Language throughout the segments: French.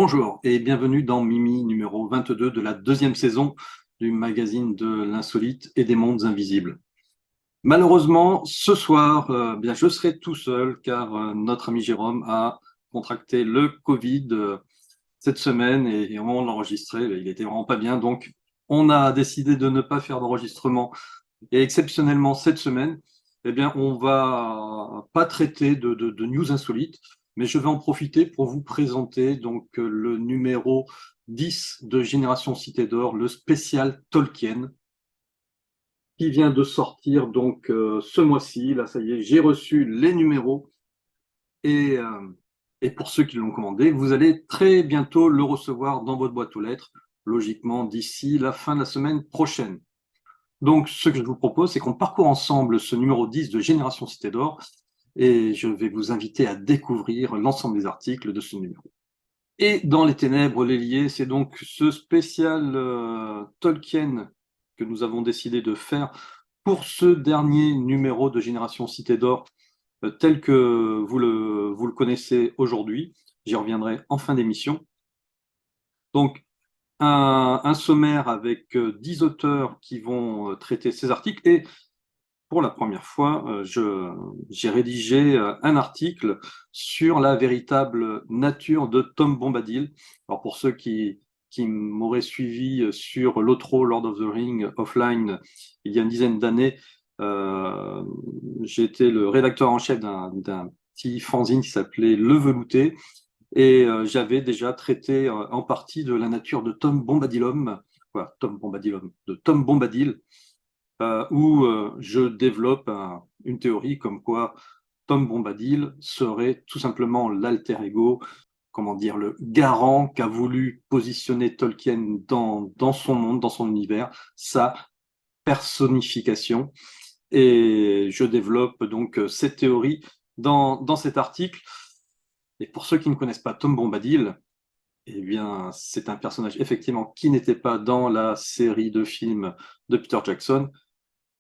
Bonjour et bienvenue dans Mimi numéro 22 de la deuxième saison du magazine de l'insolite et des mondes invisibles. Malheureusement, ce soir, bien, je serai tout seul car notre ami Jérôme a contracté le Covid cette semaine et on l'enregistrait, il était vraiment pas bien. Donc, on a décidé de ne pas faire d'enregistrement et exceptionnellement cette semaine, eh bien, on va pas traiter de news insolites, mais je vais en profiter pour vous présenter donc le numéro 10 de Génération Cité d'Or, le spécial Tolkien, qui vient de sortir donc ce mois-ci. Là, ça y est, j'ai reçu les numéros et, euh, et pour ceux qui l'ont commandé, vous allez très bientôt le recevoir dans votre boîte aux lettres, logiquement d'ici la fin de la semaine prochaine. Donc, ce que je vous propose, c'est qu'on parcourt ensemble ce numéro 10 de Génération Cité d'Or et je vais vous inviter à découvrir l'ensemble des articles de ce numéro. Et dans les ténèbres, les liés, c'est donc ce spécial Tolkien que nous avons décidé de faire pour ce dernier numéro de Génération Cité d'Or tel que vous le connaissez aujourd'hui. J'y reviendrai en fin d'émission. Donc, un sommaire avec 10 auteurs qui vont traiter ces articles et pour la première fois, j'ai rédigé un article sur la véritable nature de Tom Bombadil. Alors pour ceux qui m'auraient suivi sur l'Otro Lord of the Ring offline il y a une dizaine d'années, euh, j'étais le rédacteur en chef d'un petit fanzine qui s'appelait Le Velouté et j'avais déjà traité en partie de la nature de Tom Bombadilum, quoi, Tom Bombadilum, de Tom Bombadil où je développe une théorie comme quoi Tom Bombadil serait tout simplement l'alter ego, comment dire, le garant qu'a voulu positionner Tolkien dans son monde, dans son univers, sa personnification. Et je développe donc cette théorie dans cet article. Et pour ceux qui ne connaissent pas Tom Bombadil, eh bien, c'est un personnage effectivement qui n'était pas dans la série de films de Peter Jackson,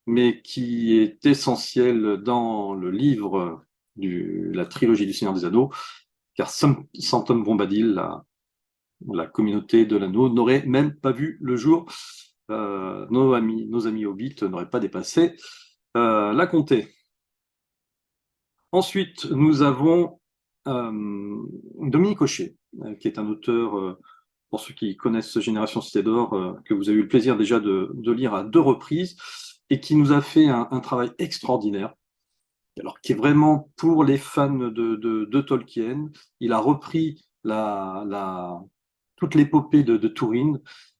mais qui est essentiel dans le livre de la trilogie du Seigneur des Anneaux, car sans Tom Bombadil, la communauté de l'anneau n'aurait même pas vu le jour. Nos amis Hobbits n'auraient pas dépassé la comté. Ensuite, nous avons Dominique Hochet, qui est un auteur, pour ceux qui connaissent Génération Cité d'Or, que vous avez eu le plaisir déjà de lire à deux reprises, et qui nous a fait un travail extraordinaire, alors qui est vraiment pour les fans de Tolkien. Il a repris toute l'épopée de Turin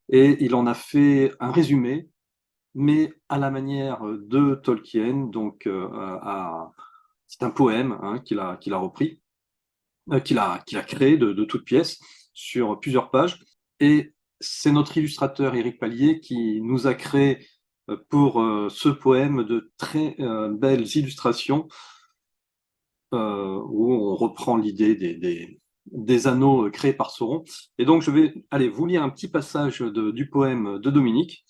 et il en a fait un résumé, mais à la manière de Tolkien. Donc, c'est un poème hein, qu'il a repris, qu'il a créé de toutes pièces sur plusieurs pages. Et c'est notre illustrateur Éric Pallier qui nous a créé pour ce poème de très belles illustrations où on reprend l'idée des anneaux créés par Sauron. Et donc, je vais aller vous lire un petit passage du poème de Dominique.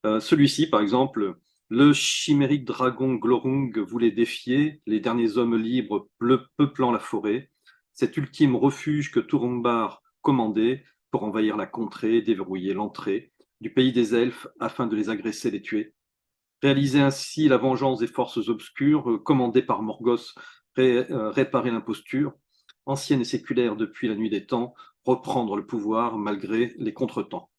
Celui-ci, par exemple, le chimérique dragon Glorung voulait défier les derniers hommes libres peuplant la forêt, cet ultime refuge que Turumbar commandait pour envahir la contrée, déverrouiller l'entrée du pays des elfes afin de les agresser, les tuer. Réaliser ainsi la vengeance des forces obscures, commandées par Morgoth, réparer l'imposture, ancienne et séculaire depuis la nuit des temps, reprendre le pouvoir malgré les contretemps.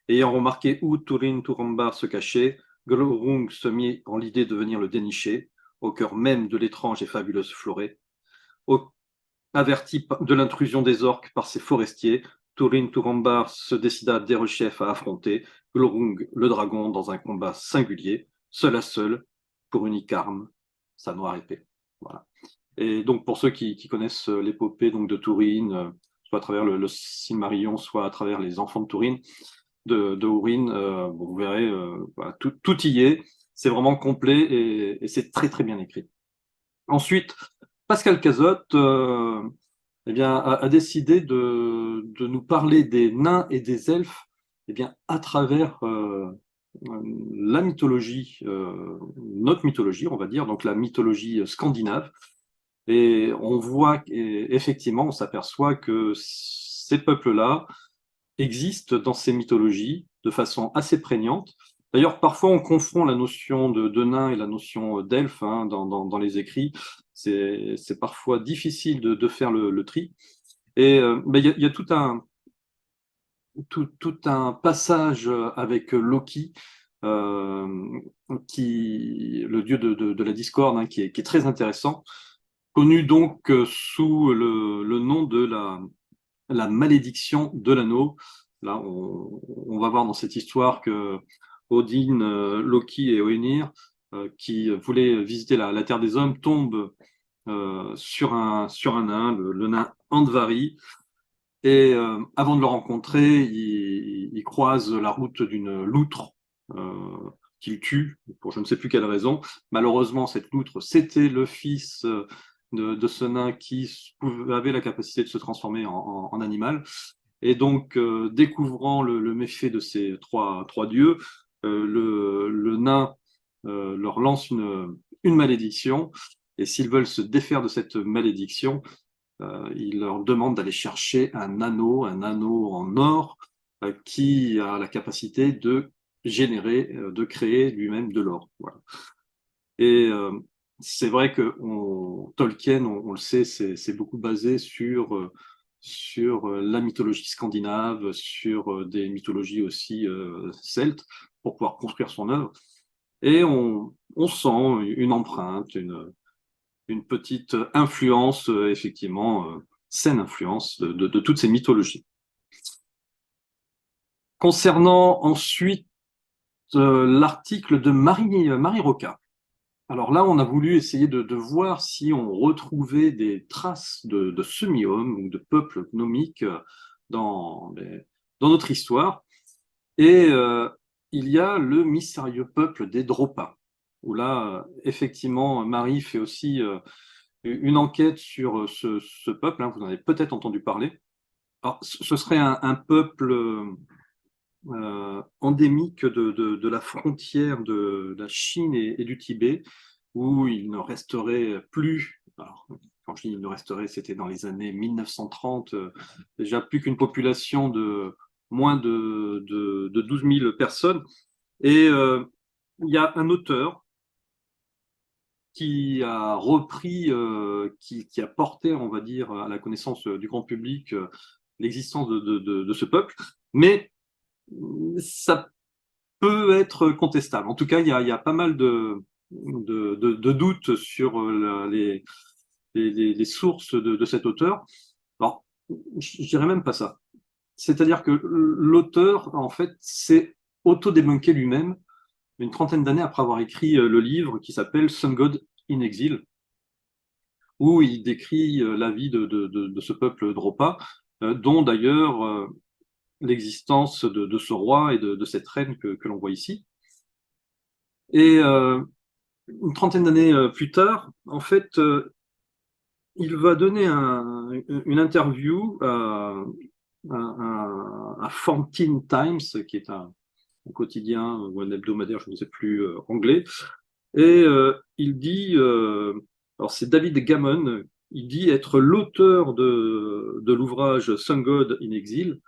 Ayant remarqué où Turin Turambar se cachait, Glorung se mit en l'idée de venir le dénicher, au cœur même de l'étrange et fabuleuse forêt. Averti de l'intrusion des orques par ses forestiers, Turin Turambar se décida derechef à affronter Glorung le dragon dans un combat singulier, seul à seul, pour unique arme, sa noire épée. Voilà. Et donc pour ceux qui connaissent l'épopée donc de Turin, soit à travers le Silmarillion, soit à travers les enfants de Turin, de Húrin, bon, vous verrez, voilà, tout y est. C'est vraiment complet et c'est très très bien écrit. Ensuite, Pascal Cazotte eh bien, a décidé de nous parler des nains et des elfes eh bien, à travers la mythologie, notre mythologie, on va dire, donc la mythologie scandinave. Et on voit, effectivement, on s'aperçoit que ces peuples-là existent dans ces mythologies de façon assez prégnante. D'ailleurs, parfois on confond la notion de nain et la notion d'elfe hein, dans les écrits. C'est parfois difficile de faire le tri. Et il y a tout un passage avec Loki, euh, le dieu de la discorde, hein, qui est très intéressant, connu donc sous le nom de la malédiction de l'anneau. Là, on va voir dans cette histoire que Odin, Loki et Oenir, qui voulaient visiter la terre des hommes, tombent sur un nain, le nain Andvari. Et avant de le rencontrer, il croise la route d'une loutre qu'il tue pour je ne sais plus quelle raison. Malheureusement, cette loutre, c'était le fils de ce nain qui avait la capacité de se transformer en animal. Et donc, découvrant le méfait de ces trois dieux, le nain leur lance une malédiction. Et s'ils veulent se défaire de cette malédiction, il leur demande d'aller chercher un anneau en or, qui a la capacité de générer, de créer lui-même de l'or. Voilà. Et c'est vrai que Tolkien, on le sait, c'est beaucoup basé sur la mythologie scandinave, sur des mythologies aussi celtes, pour pouvoir construire son œuvre. Et on sent une empreinte, une petite influence, effectivement, saine influence de toutes ces mythologies. Concernant ensuite l'article de Marie Roca. Alors là, on a voulu essayer de voir si on retrouvait des traces de semi-hommes ou de peuples gnomiques dans, dans notre histoire. Et il y a le mystérieux peuple des Dropas, où là, effectivement, Marie fait aussi une enquête sur ce peuple, hein, vous en avez peut-être entendu parler. Alors, ce serait un peuple endémique de la frontière de la Chine et du Tibet, où il ne resterait plus, alors, quand je dis il ne resterait, c'était dans les années 1930, déjà plus qu'une population de moins de 12 000 personnes. Et il y a un auteur qui a repris, qui a porté, on va dire, à la connaissance du grand public l'existence de ce peuple, mais ça peut être contestable. En tout cas, il y a pas mal de doutes sur les sources de cet auteur. Alors, je dirais même pas ça. C'est-à-dire que l'auteur, en fait, s'est auto-débunké lui-même une trentaine d'années après avoir écrit le livre qui s'appelle Sun God in Exile, où il décrit la vie de ce peuple Dropa, dont d'ailleurs l'existence de ce roi et de cette reine que l'on voit ici. Et une trentaine d'années plus tard, en fait, il va donner une interview à 14 Times, qui est un quotidien ou un hebdomadaire, je ne sais plus, anglais. Et il dit, alors c'est David Gammon, il dit être l'auteur de l'ouvrage Sun God in Exile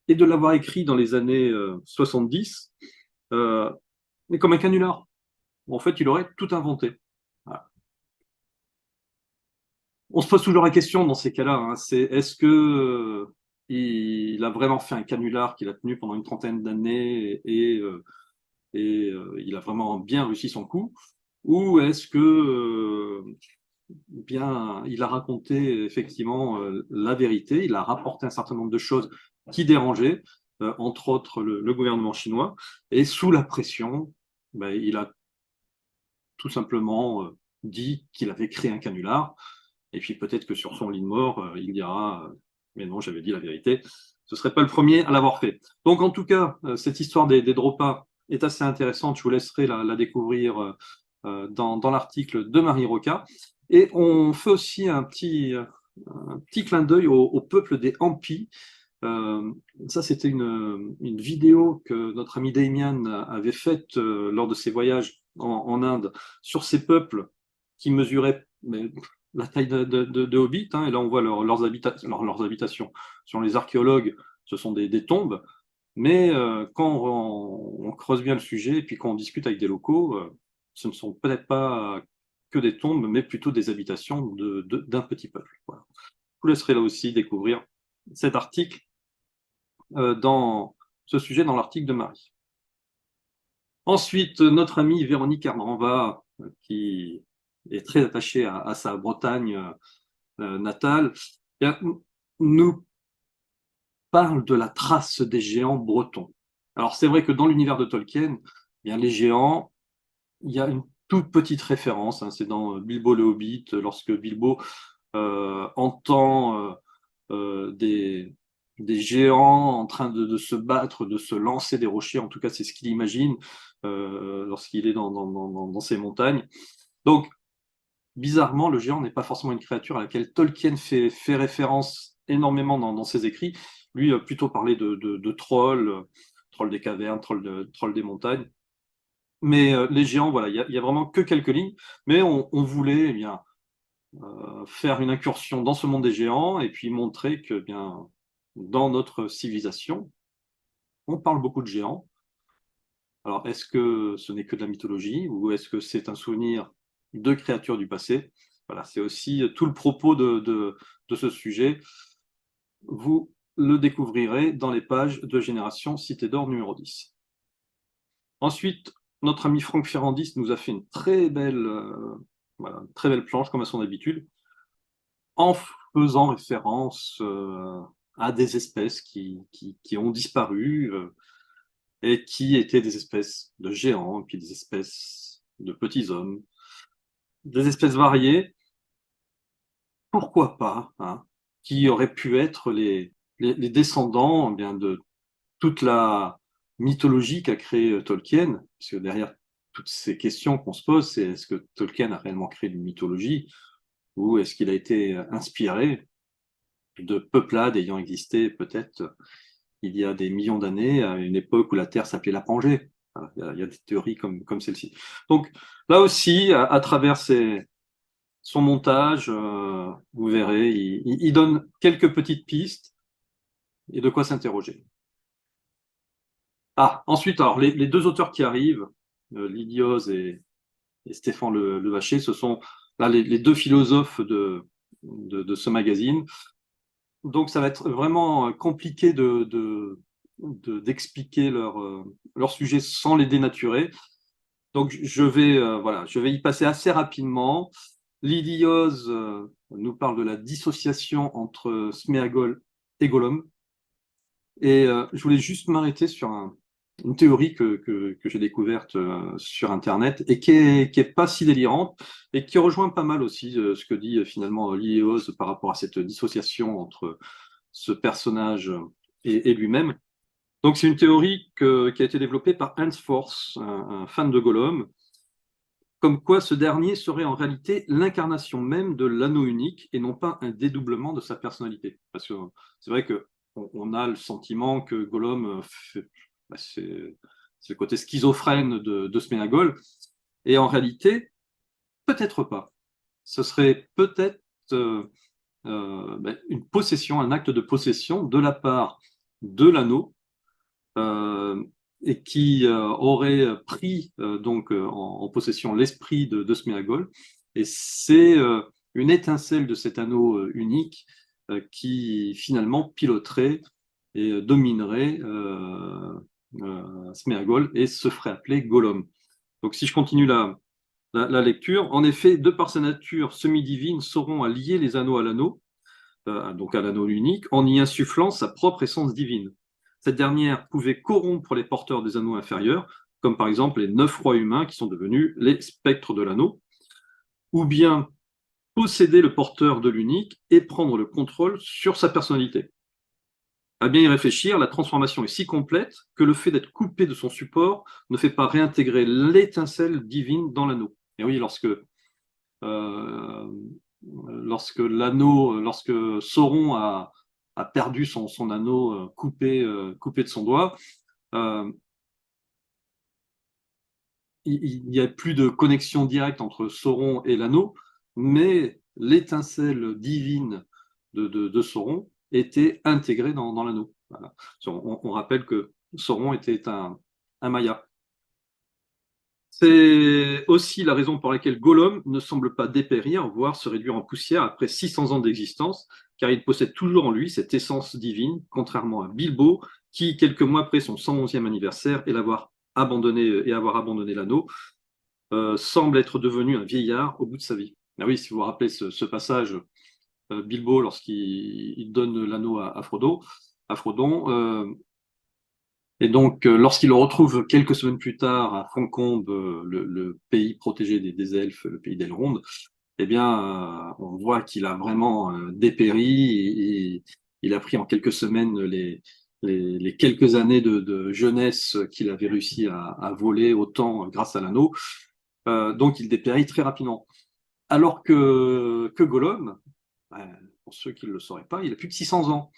et de l'avoir écrit dans les années 70, mais comme un canular. En fait, il aurait tout inventé. Voilà. On se pose toujours la question dans ces cas-là, hein, c'est est-ce que il a vraiment fait un canular qu'il a tenu pendant une trentaine d'années et il a vraiment bien réussi son coup, ou est-ce que bien il a raconté effectivement la vérité, il a rapporté un certain nombre de choses qui dérangeaient, entre autres le gouvernement chinois, et sous la pression, ben, il a tout simplement dit qu'il avait créé un canular. Et puis peut-être que sur son lit de mort, il dira mais non, j'avais dit la vérité. Ce ne serait pas le premier à l'avoir fait. Donc en tout cas, cette histoire des Dropas est assez intéressante. Je vous laisserai la découvrir dans l'article de Marie Roca. Et on fait aussi un petit clin d'œil au peuple des Hampis. Ça, c'était une vidéo que notre ami Damien avait faite lors de ses voyages en Inde sur ces peuples qui mesuraient mais, la taille de Hobbit, hein, et là on voit leurs habitations. Sur les archéologues, ce sont des tombes, mais quand on creuse bien le sujet et puis quand on discute avec des locaux, ce ne sont peut-être pas que des tombes, mais plutôt des habitations d'un petit peuple. Voilà. Je vous laisserai là aussi découvrir cet article dans ce sujet dans l'article de Marie. Ensuite, notre amie Véronique Ernanva, qui est très attachée à sa Bretagne natale, nous parle de la trace des géants bretons. Alors c'est vrai que dans l'univers de Tolkien, les géants, il y a une toute petite référence, hein, c'est dans Bilbo le Hobbit, lorsque Bilbo entend des géants en train de se battre, de se lancer des rochers, en tout cas c'est ce qu'il imagine lorsqu'il est dans ces montagnes. Donc, bizarrement, le géant n'est pas forcément une créature à laquelle Tolkien fait référence énormément dans ses écrits. Lui, plutôt parler de trolls, trolls des cavernes, trolls des montagnes. Mais les géants, voilà, il y a vraiment que quelques lignes. Mais on voulait faire une incursion dans ce monde des géants et puis montrer que dans notre civilisation, on parle beaucoup de géants. Alors, est-ce que ce n'est que de la mythologie ou est-ce que c'est un souvenir de créatures du passé? Voilà, c'est aussi tout le propos de ce sujet. Vous le découvrirez dans les pages de Génération Cité d'Or numéro 10. Ensuite, notre ami Franck Ferrandis nous a fait une très belle planche, comme à son habitude, en faisant référence à des espèces qui ont disparu et qui étaient des espèces de géants, et puis des espèces de petits hommes, des espèces variées, pourquoi pas, hein, qui auraient pu être les descendants de toute la mythologie qu'a créée Tolkien, parce que derrière toutes ces questions qu'on se pose, c'est est-ce que Tolkien a réellement créé une mythologie ou est-ce qu'il a été inspiré de peuplades ayant existé peut-être il y a des millions d'années, à une époque où la Terre s'appelait la Pangée. Il y a des théories comme celle-ci. Donc là aussi, à travers son montage, vous verrez, il donne quelques petites pistes et de quoi s'interroger. Ah, ensuite, alors les deux auteurs qui arrivent, Lydioz et Stéphane Le Vacher, ce sont là les deux philosophes de ce magazine. Donc ça va être vraiment compliqué d'expliquer leur sujet sans les dénaturer. Donc je vais y passer assez rapidement. Lydioz nous parle de la dissociation entre Sméagol et Gollum. Et je voulais juste m'arrêter sur une théorie que j'ai découverte sur Internet et qui est pas si délirante et qui rejoint pas mal aussi ce que dit finalement Lydioz par rapport à cette dissociation entre ce personnage et lui-même. Donc c'est une théorie qui a été développée par Hans Force, un fan de Gollum, comme quoi ce dernier serait en réalité l'incarnation même de l'anneau unique et non pas un dédoublement de sa personnalité. Parce que c'est vrai qu'on a le sentiment que Gollum, c'est le côté schizophrène de Sméagol, et en réalité, peut-être pas. Ce serait peut-être une possession, un acte de possession de la part de l'anneau, et qui aurait pris en possession l'esprit de Sméagol. Et c'est une étincelle de cet anneau unique qui finalement piloterait et dominerait Sméagol et se ferait appeler Gollum. Donc si je continue la lecture, en effet, de par sa nature semi-divine, sauront à lier les anneaux à l'anneau, donc à l'anneau unique, en y insufflant sa propre essence divine. Cette dernière pouvait corrompre les porteurs des anneaux inférieurs, comme par exemple les 9 rois humains qui sont devenus les spectres de l'anneau, ou bien posséder le porteur de l'unique et prendre le contrôle sur sa personnalité. À bien y réfléchir, la transformation est si complète que le fait d'être coupé de son support ne fait pas réintégrer l'étincelle divine dans l'anneau. Et oui, euh, lorsque Sauron a perdu son anneau coupé de son doigt, euh, il n'y a plus de connexion directe entre Sauron et l'anneau, mais l'étincelle divine de Sauron était intégrée dans l'anneau. Voilà. On rappelle que Sauron était un Maya. C'est aussi la raison pour laquelle Gollum ne semble pas dépérir, voire se réduire en poussière après 600 ans d'existence, car il possède toujours en lui cette essence divine, contrairement à Bilbo, qui, quelques mois après son 111e anniversaire et avoir abandonné l'anneau, semble être devenu un vieillard au bout de sa vie. Ah oui, si vous vous rappelez ce passage, Bilbo, lorsqu'il donne l'anneau à Frodon, et donc, lorsqu'il le retrouve quelques semaines plus tard à Foncombe, le pays protégé des elfes, le pays d'Elrond, eh bien, on voit qu'il a vraiment dépéri et il a pris en quelques semaines les quelques années de jeunesse qu'il avait réussi à voler autant grâce à l'anneau. Donc, il dépérit très rapidement. Alors que Gollum, pour ceux qui ne le sauraient pas, il a plus de 600 ans.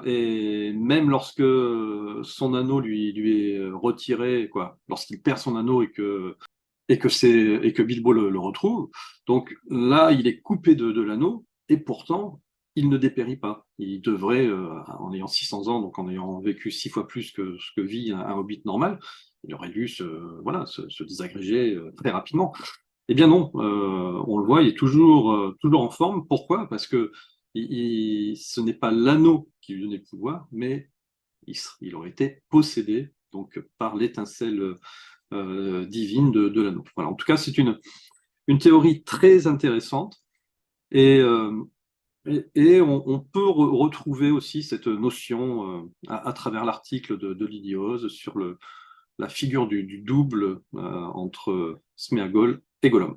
Et même lorsque son anneau lui est retiré, quoi, lorsqu'il perd son anneau et que Bilbo le retrouve, donc là, il est coupé de l'anneau et pourtant, il ne dépérit pas. Il devrait, en ayant 600 ans, donc en ayant vécu 6 fois plus que ce que vit un hobbit normal, il aurait dû se désagréger très rapidement. Eh bien non, on le voit, il est toujours en forme. Pourquoi? Parce que ce n'est pas l'anneau qui lui donnait le pouvoir, mais il aurait été possédé donc par l'étincelle divine de l'anneau. Voilà. En tout cas, c'est une théorie très intéressante et, on peut retrouver aussi cette notion à travers l'article de Lydie sur la figure du double entre Sméagol et Gollum.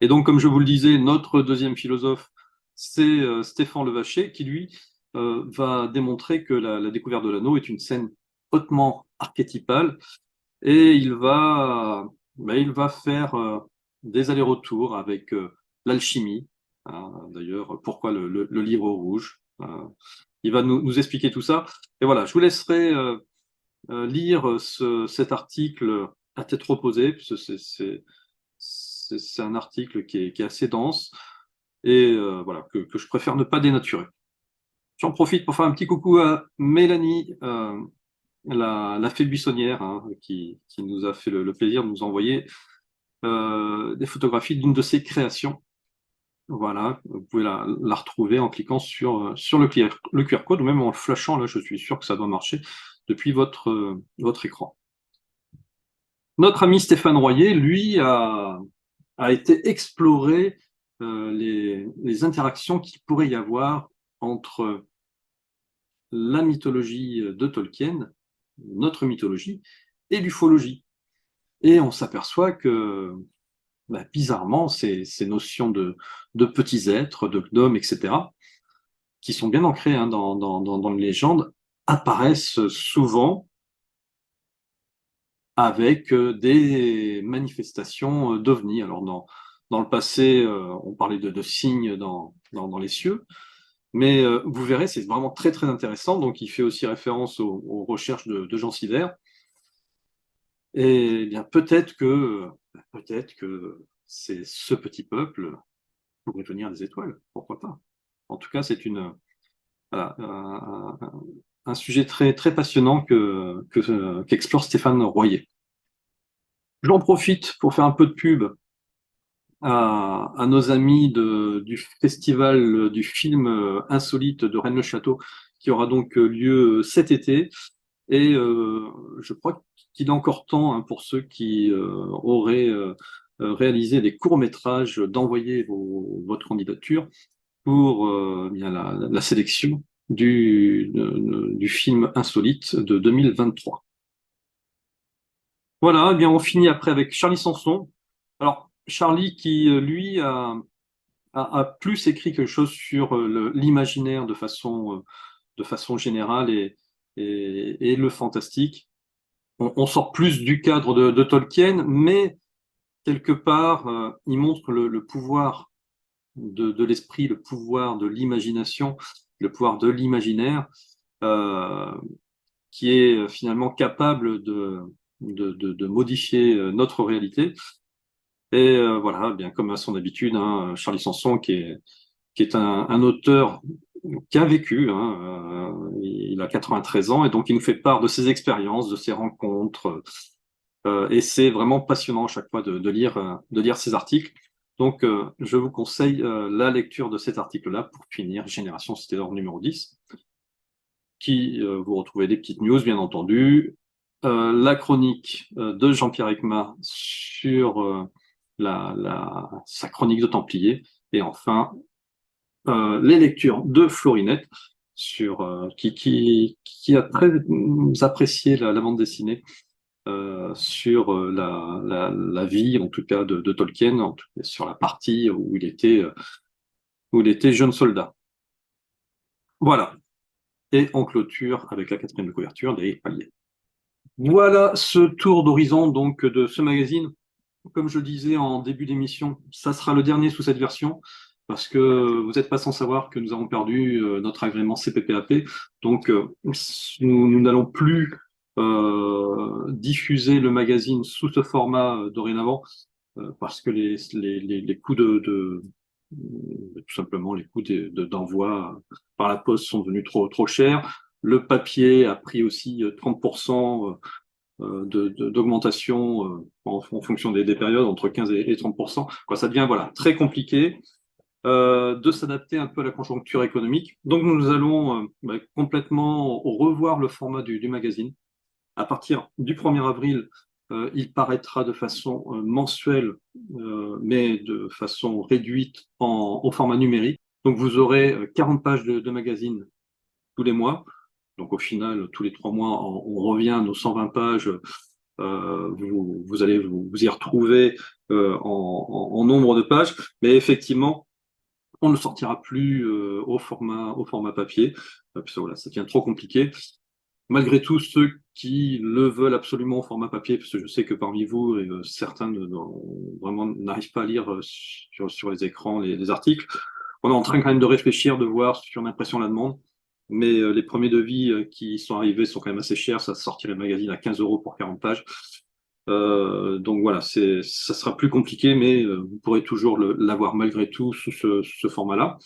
Et donc, comme je vous le disais, notre deuxième philosophe, c'est Stéphane Levaché, qui lui va démontrer que la découverte de l'anneau est une scène hautement archétypale et il va faire des allers-retours avec l'alchimie. Hein, d'ailleurs, pourquoi le livre rouge? Il va nous expliquer tout ça. Et voilà, je vous laisserai lire cet article à tête reposée, puisque c'est un article qui est assez dense et voilà, que je préfère ne pas dénaturer. J'en profite pour faire un petit coucou à Mélanie, la fée buissonnière, hein, qui nous a fait le plaisir de nous envoyer des photographies d'une de ses créations. Voilà, vous pouvez la retrouver en cliquant sur le QR code ou même en le flashant, là je suis sûr que ça doit marcher depuis votre écran. Notre ami Stéphane Royer, lui, a été explorer les interactions qu'il pourrait y avoir entre la mythologie de Tolkien, notre mythologie, et l'ufologie. Et on s'aperçoit que, bizarrement, ces notions de petits êtres, d'hommes, etc., qui sont bien ancrées hein, dans les légendes, apparaissent souvent avec des manifestations d'ovnis. Alors, dans le passé, on parlait de signes dans les cieux, mais vous verrez, c'est vraiment très, très intéressant. Donc, il fait aussi référence aux recherches de Jean Sider. Et bien, peut-être que c'est ce petit peuple pourrait venir des étoiles. Pourquoi pas? En tout cas, c'est voilà, un sujet très, très passionnant qu'explore Stéphane Royer. J'en profite pour faire un peu de pub à nos amis du festival du film insolite de Rennes-le-Château, qui aura donc lieu cet été. Et je crois qu'il est encore temps hein, pour ceux qui auraient réalisé des courts-métrages d'envoyer votre candidature pour bien la sélection du film insolite de 2023. Voilà, eh bien on finit après avec Charlie Sanson. Alors, Charlie qui, lui, a plus écrit quelque chose sur l'imaginaire de façon générale et le fantastique. On sort plus du cadre de Tolkien, mais quelque part, il montre le pouvoir de l'esprit, le pouvoir de l'imagination, le pouvoir de l'imaginaire, euh, qui est finalement capable de modifier notre réalité. Et voilà, bien comme à son habitude, hein, Charlie Sanson, qui est un auteur qui a vécu, hein, il a 93 ans, et donc il nous fait part de ses expériences, de ses rencontres, et c'est vraiment passionnant à chaque fois de lire ces articles. Donc, je vous conseille la lecture de cet article-là pour finir Génération Cité d'Or numéro 10, qui vous retrouvez des petites news, bien entendu, la chronique de Jean-Pierre Ecma sur sa chronique de Templier, et enfin les lectures de Florinette qui a très apprécié la bande dessinée sur la vie, en tout cas, de Tolkien, en tout cas, sur la partie où il était jeune soldat. Voilà. Et en clôture avec la quatrième de couverture des paliers. Voilà ce tour d'horizon donc de ce magazine. Comme je disais en début d'émission, ça sera le dernier sous cette version parce que vous n'êtes pas sans savoir que nous avons perdu notre agrément CPPAP. Donc, nous n'allons plus diffuser le magazine sous ce format dorénavant parce que les coûts tout simplement les coûts d'envoi par la poste sont devenus trop chers. Le papier a pris aussi 30% d'augmentation en fonction des périodes, entre 15 et 30%. Quoi, ça devient voilà, très compliqué de s'adapter un peu à la conjoncture économique. Donc nous allons complètement revoir le format du magazine. À partir du 1er avril, il paraîtra de façon mensuelle, mais de façon réduite au format numérique. Donc vous aurez 40 pages de magazine tous les mois. Donc au final, tous les 3 mois, on revient à nos 120 pages. Vous allez vous y retrouver en nombre de pages, mais effectivement, on ne sortira plus au format papier, puisque voilà, ça devient trop compliqué. Malgré tout, ceux qui le veulent absolument au format papier, parce que je sais que parmi vous, certains vraiment n'arrivent pas à lire sur les écrans les articles, on est en train quand même de réfléchir, de voir sur l'impression la demande. Mais les premiers devis qui sont arrivés sont quand même assez chers. Ça sortirait le magazine à 15 euros pour 40 pages. Donc voilà, ça sera plus compliqué, mais vous pourrez toujours l'avoir malgré tout sous ce format-là.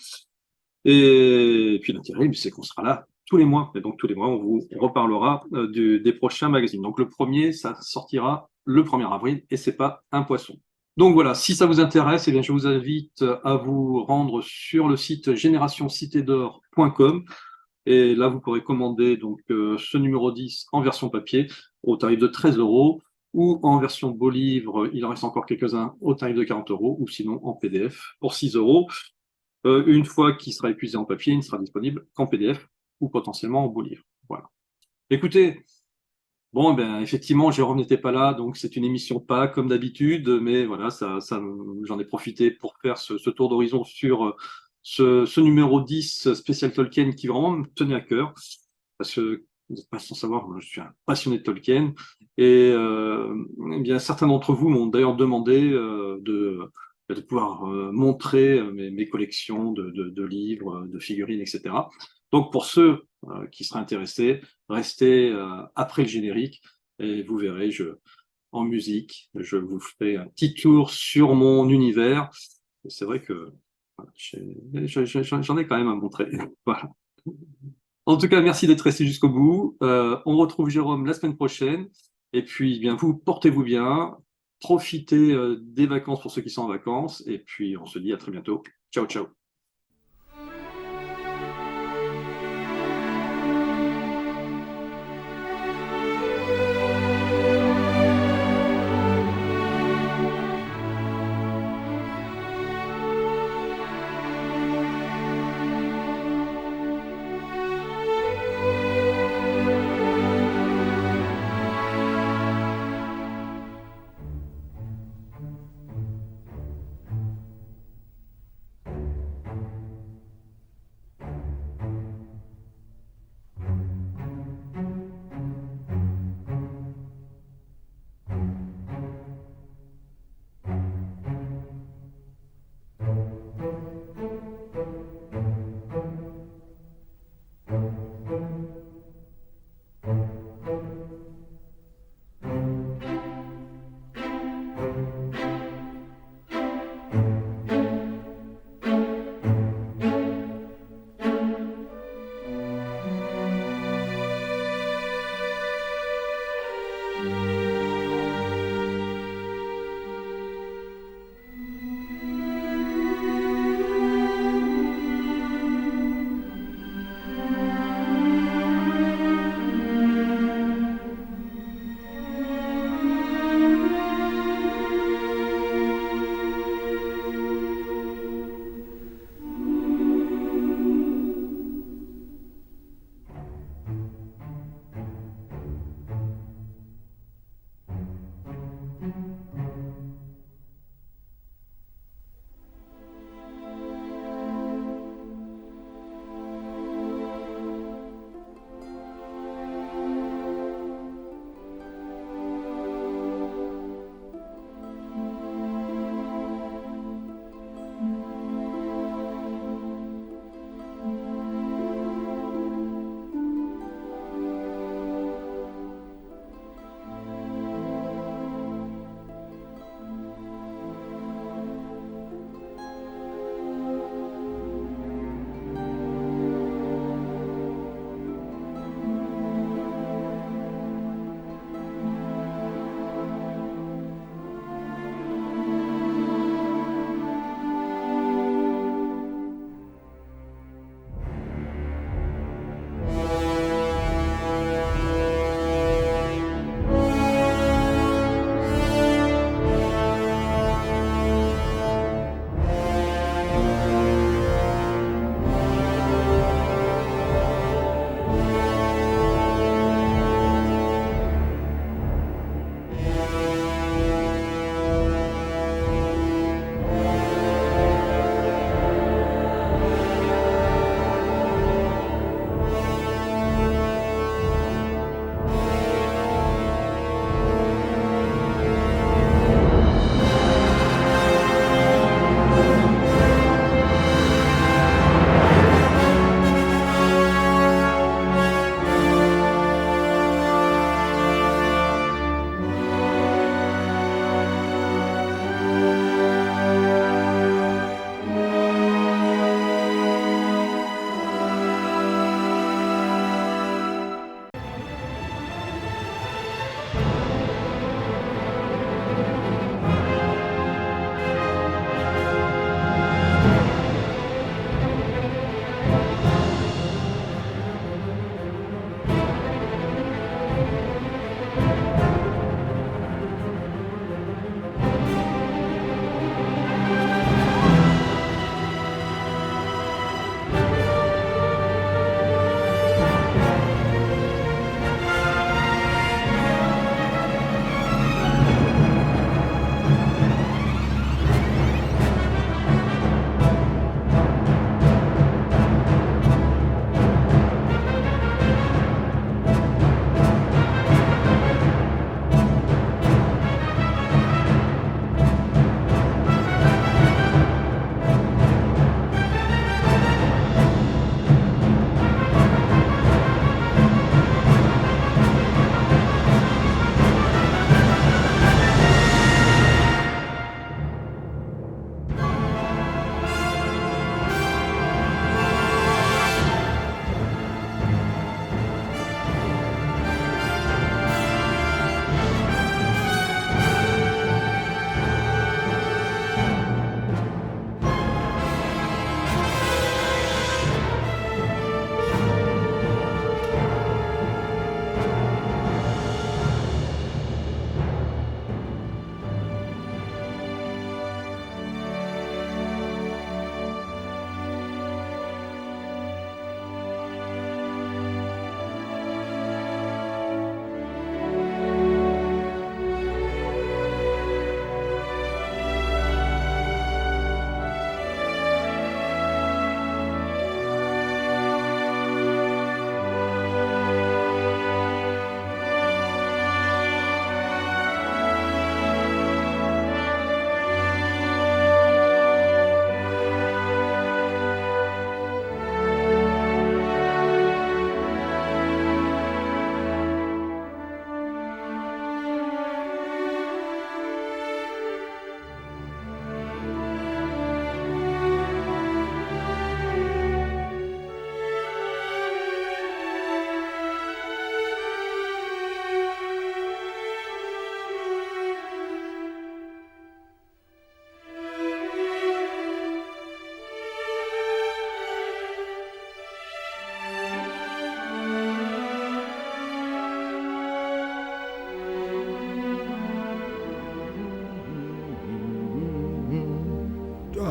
Et puis l'intérêt, c'est qu'on sera là tous les mois. Et donc tous les mois, on vous reparlera des prochains magazines. Donc le premier, ça sortira le 1er avril et c'est pas un poisson. Donc voilà, si ça vous intéresse, eh bien, je vous invite à vous rendre sur le site générationcitédor.com et là, vous pourrez commander donc ce numéro 10 en version papier au tarif de 13 euros ou en version beau livre, il en reste encore quelques-uns au tarif de 40 euros ou sinon en PDF pour 6 euros. Une fois qu'il sera épuisé en papier, il ne sera disponible qu'en PDF ou potentiellement en beau livre. Voilà. Écoutez, bon, ben, effectivement, Jérôme n'était pas là, donc c'est une émission pas comme d'habitude, mais voilà, j'en ai profité pour faire ce tour d'horizon sur ce numéro 10 spécial Tolkien qui vraiment me tenait à cœur, parce que vous n'êtes pas sans savoir, moi, je suis un passionné de Tolkien, et eh bien, certains d'entre vous m'ont d'ailleurs demandé de pouvoir montrer mes collections de livres, de figurines, etc. Donc pour ceux qui seraient intéressés, restez après le générique et vous verrez, en musique, je vous ferai un petit tour sur mon univers. C'est vrai que voilà, j'en ai quand même à montrer. Voilà. En tout cas, merci d'être resté jusqu'au bout. On retrouve Jérôme la semaine prochaine. Et puis, eh bien, vous portez-vous bien. Profitez des vacances pour ceux qui sont en vacances. Et puis, on se dit à très bientôt. Ciao, ciao.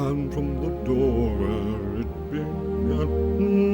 down from the door where it began.